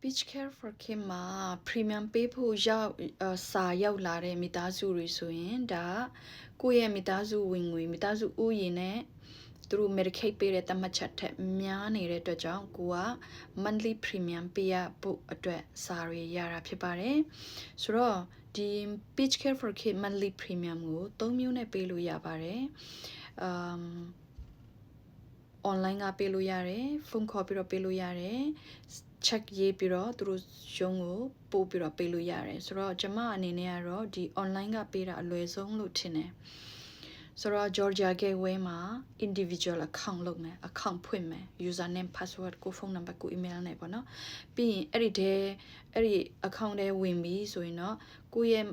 Peach Care for Kim မှာ premium ပေးဖို့ရောက်စာရောက်လာတဲ့မိသားစုတွေဆိုရင်ဒါကိုယ့်ရဲ့မိသားစုဝင်ငွေမိသားစုဥယျာဉ်နဲ့သူတို့ Medicaid ပေးတဲ့သတ်မှတ်ချက်ထက်များနေတဲ့အတွက်ကြောင့်ကိုက monthly premium ပေးရဖို့အတွက်စာတွေရတာဖြစ်ပါတယ်ဆိုတော့ဒီ Peach Care for Kim monthly premium ကို3မျိုးနဲ့ပေးလို့ရပါတယ်online ကပေးလို့ရတယ်ဖုန်းခေါ်ပြီးတော့ပေးလို့ရတယ် check ရေးပြီးတော့သူတို့ရုံးကိုပို့ပြီးတော့ပေးလို့ရတယ်ဆိုတော့ကျွန်မအနေနဲ့ကတော့ဒီ online ကပေးတာအလွယ်ဆုံးလို့ထင်တယ်ဆိုတော့ Georgia Gateway မှာ individual account လုပ်မယ် account ဖွင့်မယ် username password ကို phone number ကို email နဲ့ပေါ့နော်ပြီးရင်အဲ့ဒီ account ထဲဝင်ပြီဆိုရင်တော့ကိုယ့်ရဲ့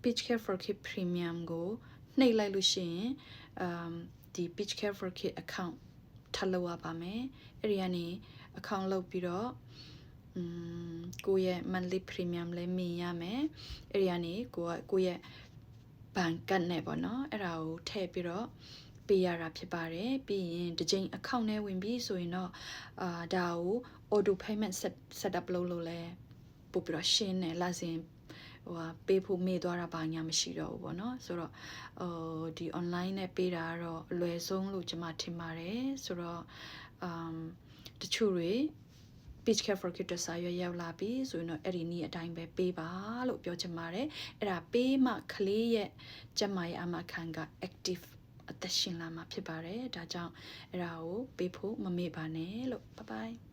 Peach Care for Kids Premium ကိုနှိပ်လိုက်လို့ရှိရင်ဒီ Peach Care for Kids account ထပ်လုပ်ရပါမယ်အဲ့ဒီကနေ account လုပ်ပြီးတော့ကိုယ့်ရဲ့ monthly premium လည်းမြင်ရမယ်အဲ့ဒီကနေကိုယ့်ရဲ့ဘဏ်ကတ်နဲ့ပေါ့နော်အဲ့ဒါကိုထည့်ပြီးတော့ပေးရတာဖြစ်ပါတယ်ပြီးရင်ဒီချိန် account ထဲဝင်ပြီဆိုရင်တော့ဒါကို auto payment set up လုပ်လို့လဲပို့ပြီးတော့ရှင်းတယ်လာစဉ်ပေးဖို့မေ့သွားတာဘာညာမရှိတော့ဘူးပေါ့နော်ဆိုတော့ဒီ online နဲ့ပေးတာကတော့အလွယ်ဆုံးလို့ကျွန်မထင်ပါတယ်ဆိုတော့တချို့တွေ Peach Care for Kids စာရွက်ရောက်လာပြီဆိုရင်တော့အဲ့ဒီနည်းအတိုင်းပဲပေးပါလို့ပြောချင်ပါတယ်အဲ့ဒါပေးမှကလေးရဲ့ကျန်းမာရေးအာမခံက active အသက်ရှင်လာမှာဖြစ်ပါတယ်ဒါကြောင့်အဲ့ဒါကိုပေးဖို့မမေ့ပါနဲ့လို့ bye bye